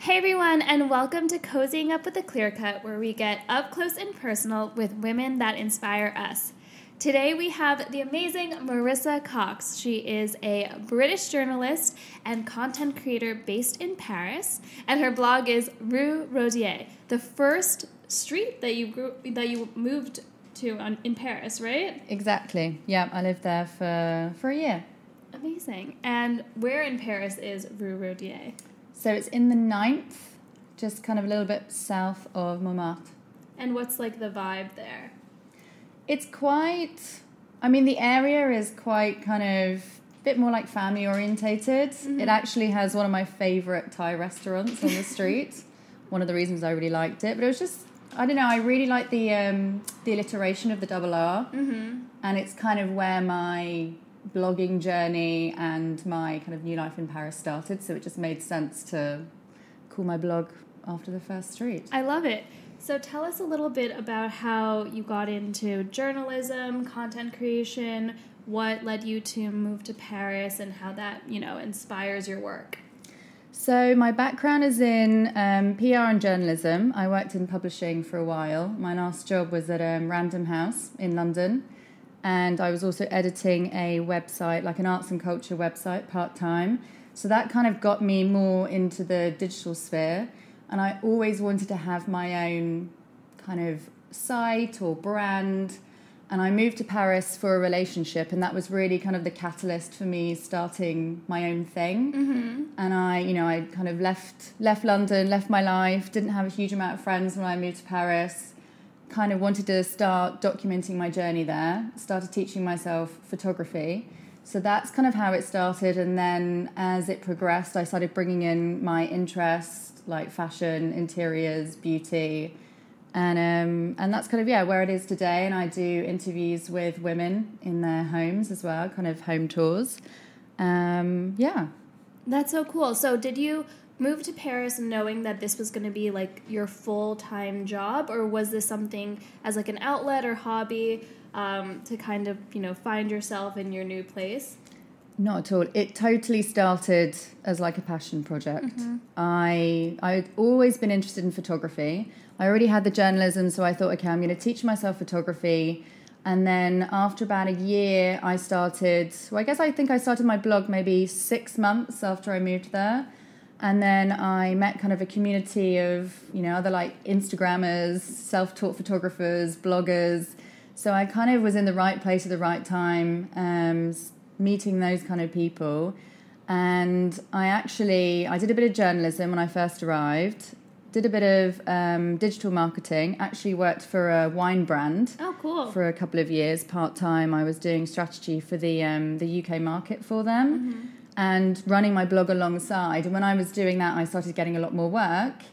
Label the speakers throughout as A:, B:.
A: Hey everyone, and welcome to Cozying Up with a Clear Cut, where we get up close and personal with women that inspire us. Today we have the amazing Marissa Cox. She is a British journalist and content creator based in Paris, and her blog is Rue Rodier, the first street that you moved to in Paris, right?
B: Exactly. Yeah, I lived there for a year.
A: Amazing. And where in Paris is Rue Rodier?
B: So it's in the 9th, just kind of a little bit south of Montmartre.
A: And what's like the vibe there?
B: It's quite, the area is quite kind of a bit more like family orientated. Mm-hmm. It actually has one of my favorite Thai restaurants on the street. One of the reasons I really liked it. But it was just, I don't know, I really like the alliteration of the double R. Mm-hmm. And it's kind of where my blogging journey and my kind of new life in Paris started, so it just made sense to call my blog after the first street.
A: I love it. So tell us a little bit about how you got into journalism, content creation, what led you to move to Paris, and how that, inspires your work.
B: So my background is in PR and journalism. I worked in publishing for a while. My last job was at Random House in London. And I was also editing a website, like an arts and culture website, part-time. So that kind of got me more into the digital sphere. And I always wanted to have my own kind of site or brand. And I moved to Paris for a relationship. And that was really kind of the catalyst for me starting my own thing. Mm-hmm. And I kind of left London, left my life, didn't have a huge amount of friends when I moved to Paris. Kind of wanted to start documenting my journey there, started teaching myself photography. So that's kind of how it started. And then as it progressed, I started bringing in my interests like fashion, interiors, beauty. And that's kind of, where it is today. And I do interviews with women in their homes as well, kind of home tours.
A: That's so cool. So did you move to Paris knowing that this was going to be like your full-time job, or was this something as like an outlet or hobby to kind of, find yourself in your new place?
B: Not at all. It totally started as like a passion project. Mm-hmm. I'd always been interested in photography. I already had the journalism, so I thought, okay, I'm going to teach myself photography. And then after about a year, I think I started my blog maybe 6 months after I moved there. And then I met kind of a community of, other like Instagrammers, self-taught photographers, bloggers. So I kind of was in the right place at the right time, meeting those kind of people. And I did a bit of journalism when I first arrived, did a bit of digital marketing, actually worked for a wine brand.
A: Oh, cool.
B: For a couple of years, part-time. I was doing strategy for the UK market for them. Mm-hmm. And running my blog alongside. And when I was doing that, I started getting a lot more work.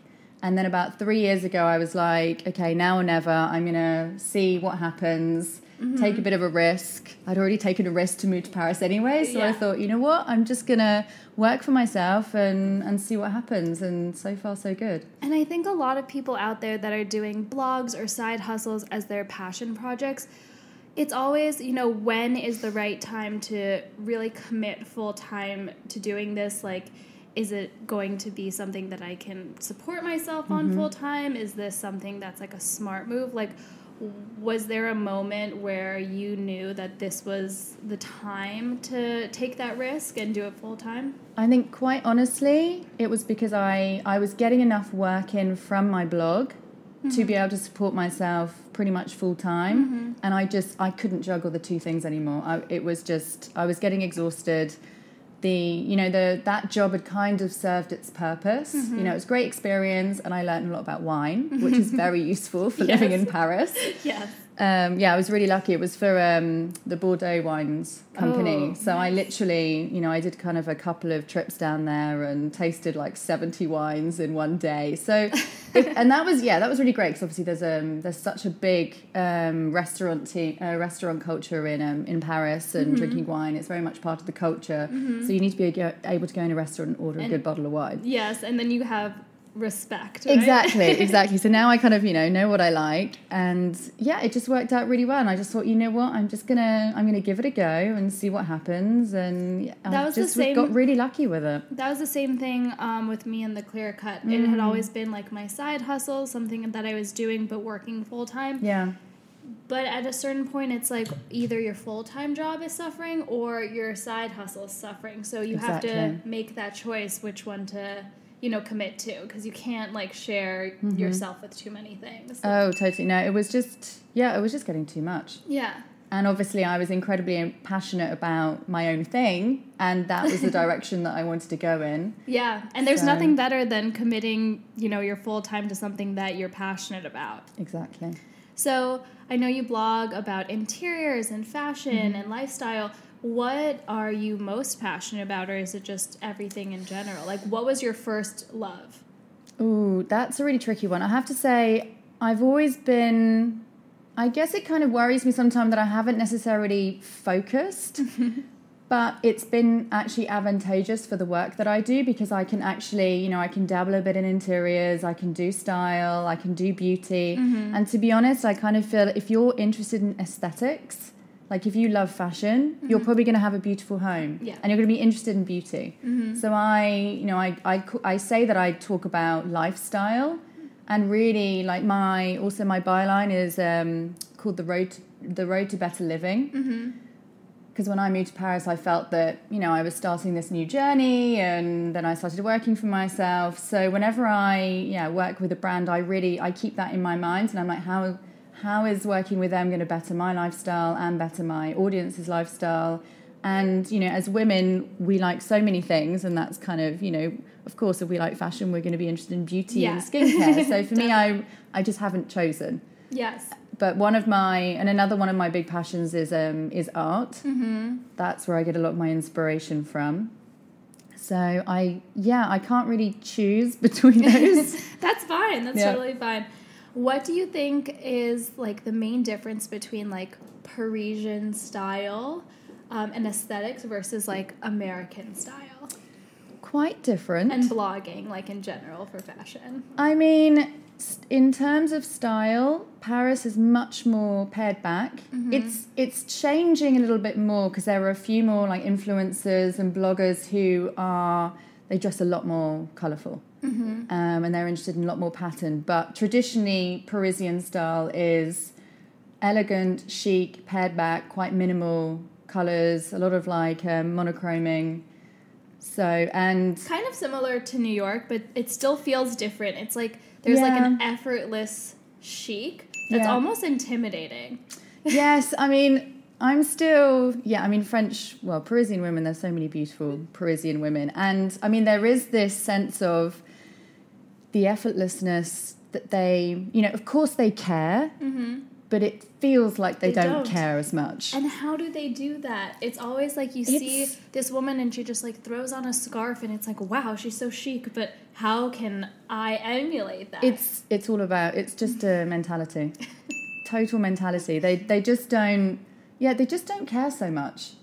B: And then about 3 years ago, I was like, okay, now or never, I'm going to see what happens, take a bit of a risk. I'd already taken a risk to move to Paris anyway. So I thought, you know what, I'm just going to work for myself and see what happens. And so far, so good.
A: And I think a lot of people out there that are doing blogs or side hustles as their passion projects, it's always, when is the right time to really commit full time to doing this? Like, is it going to be something that I can support myself on full time? Is this something that's like a smart move? Like, was there a moment where you knew that this was the time to take that risk and do it full time?
B: I think quite honestly, it was because I was getting enough work in from my blog to be able to support myself pretty much full time. And I couldn't juggle the two things anymore. I was getting exhausted. That job had kind of served its purpose. It was a great experience, and I learned a lot about wine, which is very useful for living in Paris.
A: Yes.
B: I was really lucky. It was for the Bordeaux Wines Company. So nice. I literally, I did kind of a couple of trips down there and tasted like 70 wines in one day. So, and that was really great, because obviously there's such a big restaurant culture in Paris, and drinking wine. It's very much part of the culture. So you need to be able to go in a restaurant and order a good bottle of wine.
A: Yes, and then you have respect, right?
B: Exactly. So now I kind of, know what I like. And yeah, it just worked out really well. And I just thought, you know what, I'm going to give it a go and see what happens. And yeah, got really lucky with it.
A: That was the same thing with me and the clear cut. It had always been like my side hustle, something that I was doing but working full time.
B: Yeah.
A: But at a certain point, it's like either your full-time job is suffering or your side hustle is suffering. So you have to make that choice which one to, commit to, because you can't like share yourself with too many things.
B: Oh, totally. No, it was just getting too much.
A: Yeah.
B: And obviously I was incredibly passionate about my own thing, and that was the direction that I wanted to go in.
A: Yeah. And there's nothing better than committing, your full time to something that you're passionate about.
B: Exactly.
A: So I know you blog about interiors and fashion and lifestyle. What are you most passionate about, or is it just everything in general? Like, what was your first love?
B: Ooh, that's a really tricky one. I have to say, I've always been... I guess it kind of worries me sometimes that I haven't necessarily focused, but it's been actually advantageous for the work that I do, because I can actually, I can dabble a bit in interiors, I can do style, I can do beauty. And to be honest, I kind of feel if you're interested in aesthetics, like if you love fashion, you're probably going to have a beautiful home, and you're going to be interested in beauty. So I say that I talk about lifestyle. And really, like my byline is called the road to better living. Because when I moved to Paris, I felt that I was starting this new journey, and then I started working for myself. So whenever I work with a brand, I keep that in my mind, and I'm like, how is working with them going to better my lifestyle and better my audience's lifestyle? And, as women, we like so many things, and that's kind of, of course, if we like fashion, we're going to be interested in beauty and skincare. So for me, I just haven't chosen.
A: Yes.
B: But another one of my big passions is art. That's where I get a lot of my inspiration from. So I can't really choose between those.
A: That's fine. That's totally fine. What do you think is like the main difference between like Parisian style and aesthetics versus like American style?
B: Quite different.
A: And blogging, like in general, for fashion.
B: I mean, in terms of style, Paris is much more pared back. It's changing a little bit more, because there are a few more like influencers and bloggers who they dress a lot more colourful. And they're interested in a lot more pattern. But traditionally, Parisian style is elegant, chic, pared back, quite minimal colours, a lot of like monochroming. So, and
A: kind of similar to New York, but it still feels different. It's like there's like an effortless chic that's almost intimidating.
B: Yes, I mean, Parisian women, there's so many beautiful Parisian women. And I mean, there is this sense of the effortlessness that they, of course they care, but it feels like they don't care as much.
A: And how do they do that? It's always like you see this woman and she just like throws on a scarf and it's like, wow, she's so chic, but how can I emulate that?
B: It's all about, it's just a mentality. Total mentality. They just don't care so much.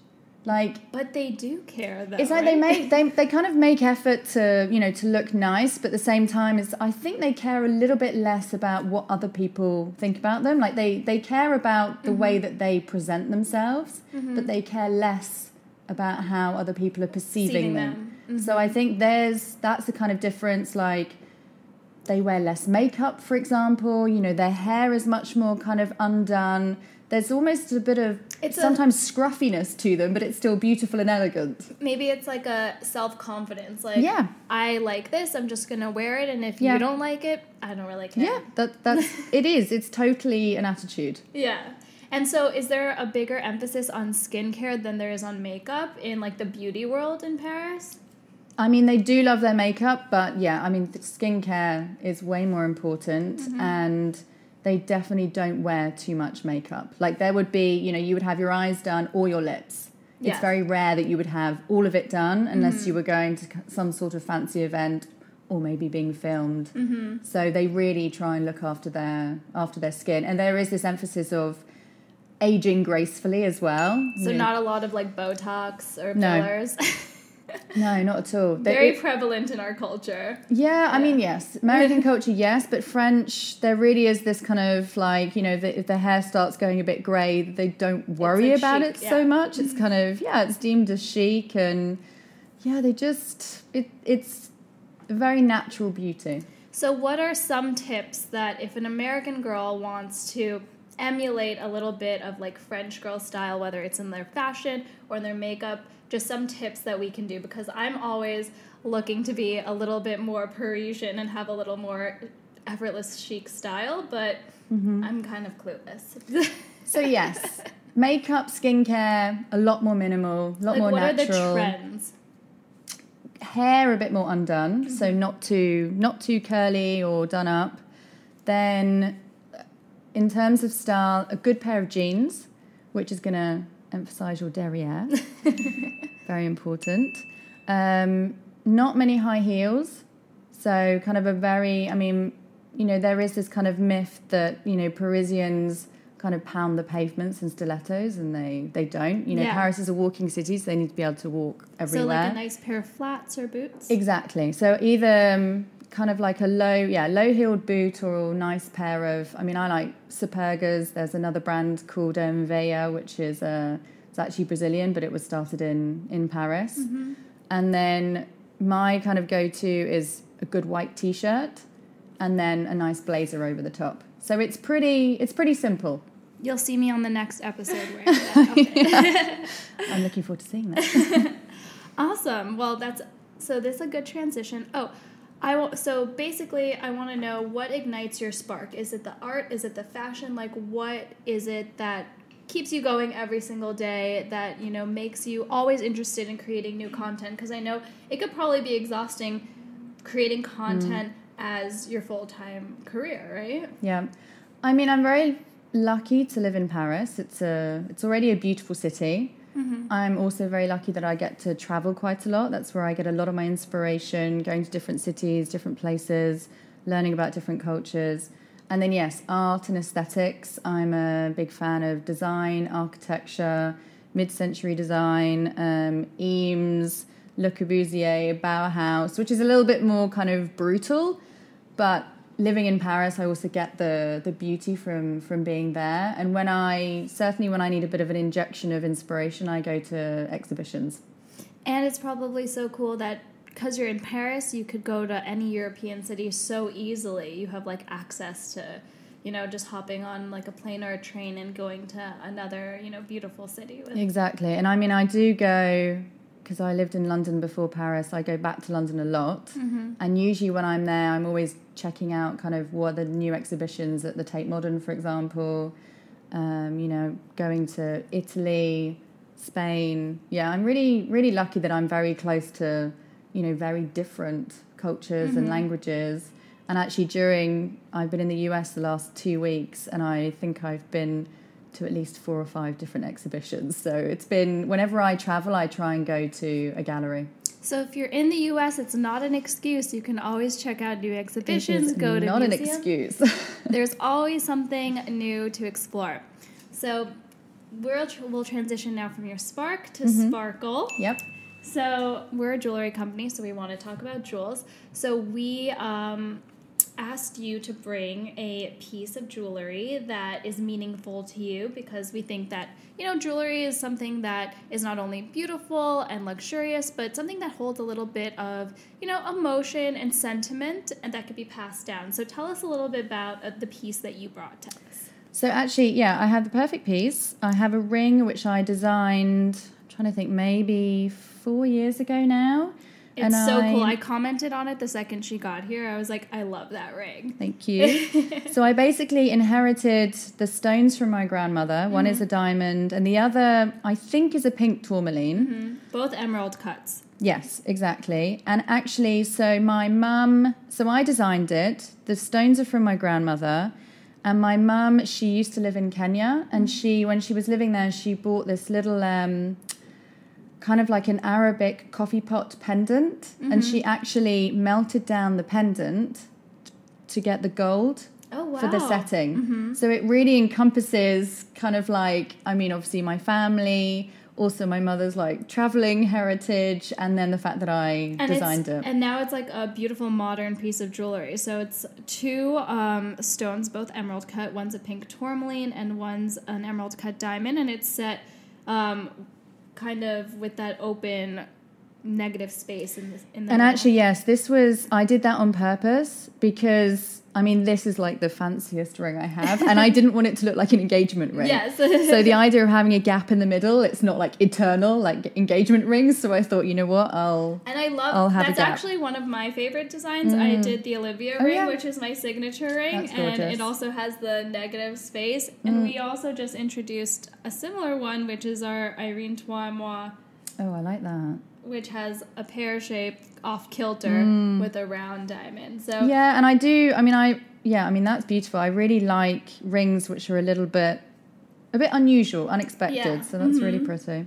B: Like,
A: but they do care though.
B: It's like
A: right?
B: they kind of make effort to to look nice, but at the same time, I think they care a little bit less about what other people think about them. Like they care about the way that they present themselves, but they care less about how other people are perceiving them. So I think that's the kind of difference. Like they wear less makeup, for example. Their hair is much more kind of undone. There's almost a bit of sometimes scruffiness to them, but it's still beautiful and elegant.
A: Maybe it's like a self-confidence. Like, I like this, I'm just going to wear it, and if you don't like it, I don't really care.
B: Yeah, that's it is. It's totally an attitude.
A: Yeah. And so is there a bigger emphasis on skincare than there is on makeup in like the beauty world in Paris?
B: I mean, they do love their makeup, but skincare is way more important, and they definitely don't wear too much makeup. Like there would be, you would have your eyes done or your lips. Yeah. It's very rare that you would have all of it done unless you were going to some sort of fancy event or maybe being filmed. So they really try and look after their skin. And there is this emphasis of aging gracefully as well.
A: So not a lot of like Botox or fillers.
B: No, not at all.
A: Very prevalent in our culture.
B: Yeah, I mean, yes. American culture, yes, but French, there really is this kind of like, you know, if the hair starts going a bit grey, they don't worry
A: like
B: about
A: chic,
B: it so much. It's kind of, it's deemed as chic, and they just, it's a very natural beauty.
A: So what are some tips that if an American girl wants to emulate a little bit of like French girl style, whether it's in their fashion or in their makeup, just some tips that we can do? Because I'm always looking to be a little bit more Parisian and have a little more effortless chic style, but I'm kind of clueless.
B: So yes, makeup, skincare, a lot more minimal, a lot more
A: what
B: natural.
A: What are the trends?
B: Hair a bit more undone, so not too curly or done up. Then in terms of style, a good pair of jeans, which is going to emphasize your derriere. Very important. Not many high heels. So kind of a very, I mean, you know, there is this kind of myth that, you know, Parisians kind of pound the pavements in stilettos, and they don't. You know, Paris is a walking city, so they need to be able to walk everywhere.
A: So like a nice pair of flats or boots?
B: Exactly. So either kind of like a low-heeled boot or a nice pair of, I mean, I like Supergas. There's another brand called Veja, which is it's actually Brazilian, but it was started in Paris. And then my kind of go-to is a good white T-shirt and then a nice blazer over the top. So it's pretty simple.
A: You'll see me on the next episode wearing that.
B: I'm looking forward to seeing that.
A: Awesome. Well, this is a good transition. So basically, I want to know what ignites your spark. Is it the art? Is it the fashion? Like, what is it that keeps you going every single day, that, you know, makes you always interested in creating new content? Because I know it could probably be exhausting creating content as your full-time career, right?
B: Yeah. I mean, I'm very lucky to live in Paris. It's already a beautiful city. I'm also very lucky that I get to travel quite a lot. That's where I get a lot of my inspiration, going to different cities, different places, learning about different cultures. And then, yes, art and aesthetics. I'm a big fan of design, architecture, mid-century design, Eames, Le Corbusier, Bauhaus, which is a little bit more kind of brutal. But living in Paris, I also get the beauty from being there. And when I need a bit of an injection of inspiration, I go to exhibitions.
A: And it's probably so cool that because you're in Paris, you could go to any European city so easily. You have like access to, you know, just hopping on like a plane or a train and going to another, you know, beautiful city.
B: Exactly. And I mean, I do go, because I lived in London before Paris, I go back to London a lot. And usually when I'm there, I'm always checking out kind of what are the new exhibitions at the Tate Modern, for example, you know, going to Italy, Spain. Yeah, I'm really, really lucky that I'm very close to, you know, very different cultures and languages. And actually I've been in the US the last 2 weeks, and I think I've been to at least 4 or 5 different exhibitions. So it's been, whenever I travel, I try and go to a gallery.
A: So if you're in the US, it's not an excuse. You can always check out new exhibitions, go to
B: not
A: museum.
B: An excuse.
A: There's always something new to explore. So we'll transition now from your spark to sparkle.
B: Yep.
A: So we're a jewelry company, so we want to talk about jewels. So we asked you to bring a piece of jewelry that is meaningful to you, because we think that, you know, jewelry is something that is not only beautiful and luxurious, but something that holds a little bit of, you know, emotion and sentiment, and that could be passed down. So tell us a little bit about the piece that you brought to us.
B: So actually, yeah, I have the perfect piece. I have a ring which I designed, I'm trying to think, maybe 4 years ago now.
A: It's so cool. I commented on it the second she got here. I was like, I love that ring.
B: Thank you. So I basically inherited the stones from my grandmother. One is a diamond, and the other, I think, is a pink tourmaline.
A: Both emerald cuts.
B: Yes, exactly. And actually, so I designed it. The stones are from my grandmother. And my mum, she used to live in Kenya. And when she was living there, she bought this little... kind of like an Arabic coffee pot pendant, and she actually melted down the pendant to get the gold
A: Oh, wow.
B: for the setting. So it really encompasses kind of like, I mean, obviously my family, also my mother's like traveling heritage, and then the fact that I designed it.
A: And now it's like a beautiful modern piece of jewelry. So it's two stones, both emerald cut. One's a pink tourmaline and one's an emerald cut diamond. And it's set kind of with that open negative space in the
B: And
A: middle.
B: actually, yes, I did that on purpose because, I mean, this is like the fanciest ring I have, and I didn't want it to look like an engagement ring.
A: Yes.
B: So the idea of having a gap in the middle, it's not like eternal, like engagement rings. So I thought, you know what, I'll have
A: that's
B: a gap.
A: actually one of my favorite designs. I did the Olivia ring, which is my signature ring,
B: That's
A: and
B: gorgeous.
A: it also has the negative space. And we also just introduced a similar one, which is our Irene Toi Moi,
B: Oh, I like that.
A: which has a pear shape off kilter with a round diamond. So
B: Yeah, and I mean, that's beautiful. I really like rings which are a bit unusual, unexpected.
A: Yeah.
B: So that's really pretty.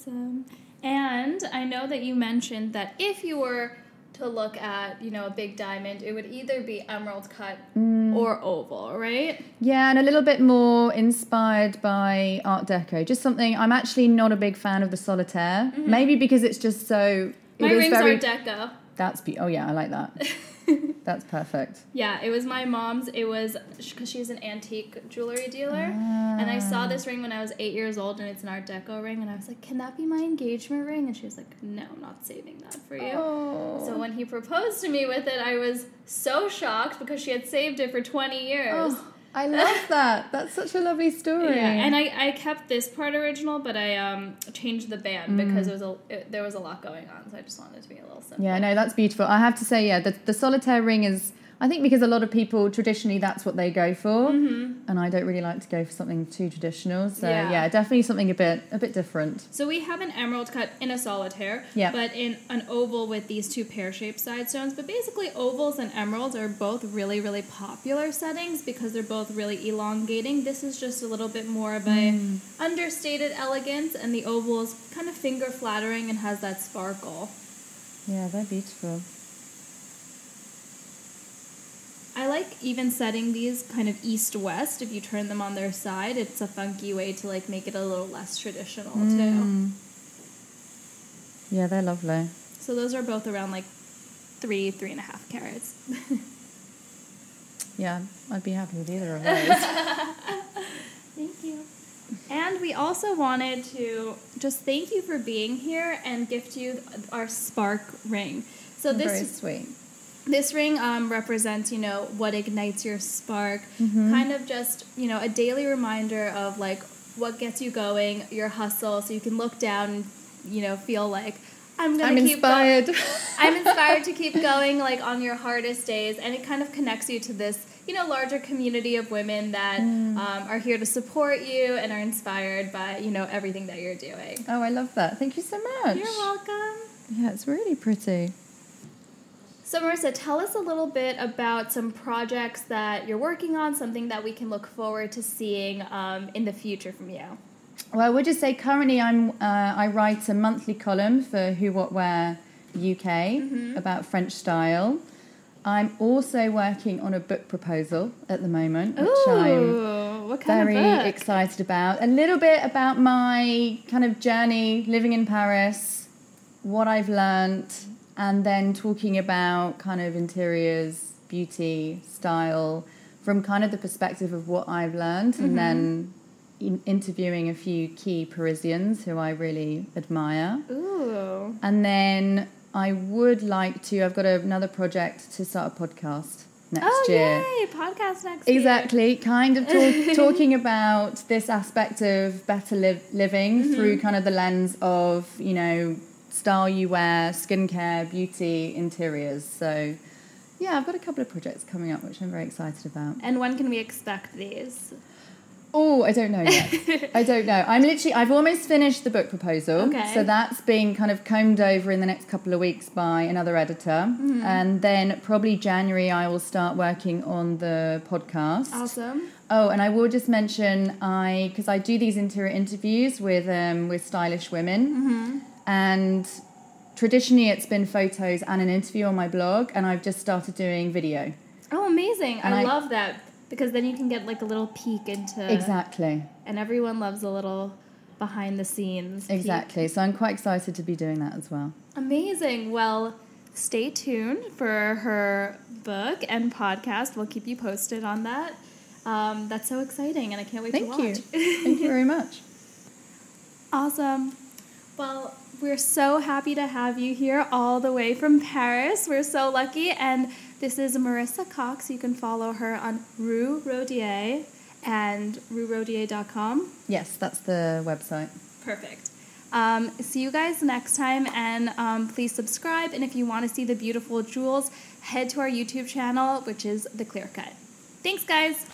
A: awesome. And I know that you mentioned that if you were to look at, a big diamond, it would either be emerald cut or oval, right?
B: Yeah, and a little bit more inspired by Art Deco. Just something, I'm actually not a big fan of the solitaire. Maybe because it's just so...
A: My rings are Deco.
B: Oh yeah, I like that. That's perfect.
A: Yeah, it was my mom's. It was because she's an antique jewelry dealer. And I saw this ring when I was 8 years old, and it's an Art Deco ring. And I was like, can that be my engagement ring? And she was like, no, I'm not saving that for you.
B: Oh.
A: So when he proposed to me with it, I was so shocked because she had saved it for 20 years.
B: Oh, I love that. That's such a lovely story.
A: Yeah, and I kept this part original, but I changed the band because there was a lot going on, so I just wanted it to be a little simple.
B: Yeah, no, that's beautiful. I have to say, yeah, the solitaire ring is, I think because a lot of people, traditionally, that's what they go for. And I don't really like to go for something too traditional. So, yeah definitely something a bit different.
A: So we have an emerald cut in a solitaire, but in an oval with these two pear-shaped side stones. But basically, ovals and emeralds are both really, really popular settings because they're both really elongating. This is just a little bit more of a understated elegance, and the oval is kind of finger-flattering and has that sparkle.
B: Yeah, they're beautiful.
A: I like even setting these kind of east-west. If you turn them on their side, it's a funky way to like make it a little less traditional too.
B: Yeah, they're lovely.
A: So those are both around like 3.5 carats.
B: Yeah, I'd be happy with either of those.
A: Thank you. And we also wanted to just thank you for being here and gift you our Spark ring. So
B: Very sweet.
A: This ring represents, what ignites your spark, kind of just, a daily reminder of, like, what gets you going, your hustle, so you can look down and, feel like, I'm inspired. I'm inspired to keep going, like, on your hardest days, and it kind of connects you to this, larger community of women that are here to support you and are inspired by, everything that you're doing.
B: Oh, I love that. Thank you so much.
A: You're welcome.
B: Yeah, it's really pretty.
A: So Marissa, tell us a little bit about some projects that you're working on, something that we can look forward to seeing in the future from you.
B: Well, I would just say currently I write a monthly column for Who What Wear UK about French style. I'm also working on a book proposal at the moment, which I'm
A: what kind
B: very
A: of book?
B: excited about. A little bit about my kind of journey living in Paris, what I've learnt, and then talking about kind of interiors, beauty, style, from kind of the perspective of what I've learned, and then interviewing a few key Parisians who I really admire.
A: Ooh.
B: And then I would like to, I've got another project to start a podcast next year.
A: Oh, yay! Podcast next year.
B: Exactly. Kind of talking about this aspect of better living through kind of the lens of, style you wear, skincare, beauty, interiors. So, yeah, I've got a couple of projects coming up which I'm very excited about.
A: And when can we expect these?
B: Oh, I don't know yet. I don't know. I've almost finished the book proposal.
A: Okay.
B: So that's being kind of combed over in the next couple of weeks by another editor. And then probably January I will start working on the podcast.
A: Awesome.
B: Oh, and I will just mention, because I do these interior interviews with stylish women. And traditionally it's been photos and an interview on my blog, and I've just started doing video.
A: Oh, amazing.
B: And
A: I love that. because then you can get like a little peek into...
B: Exactly.
A: And everyone loves a little behind the scenes peek.
B: Exactly. So I'm quite excited to be doing that as well.
A: Amazing. Well, stay tuned for her book and podcast. We'll keep you posted on that. That's so exciting, and I can't wait to watch.
B: Thank you. Thank you very much.
A: Awesome. Well, we're so happy to have you here all the way from Paris. We're so lucky. And this is Marissa Cox. You can follow her on Rue Rodier and ruerodier.com.
B: Yes, that's the website.
A: Perfect. See you guys next time, and please subscribe. And if you want to see the beautiful jewels, head to our YouTube channel, which is The Clear Cut. Thanks, guys.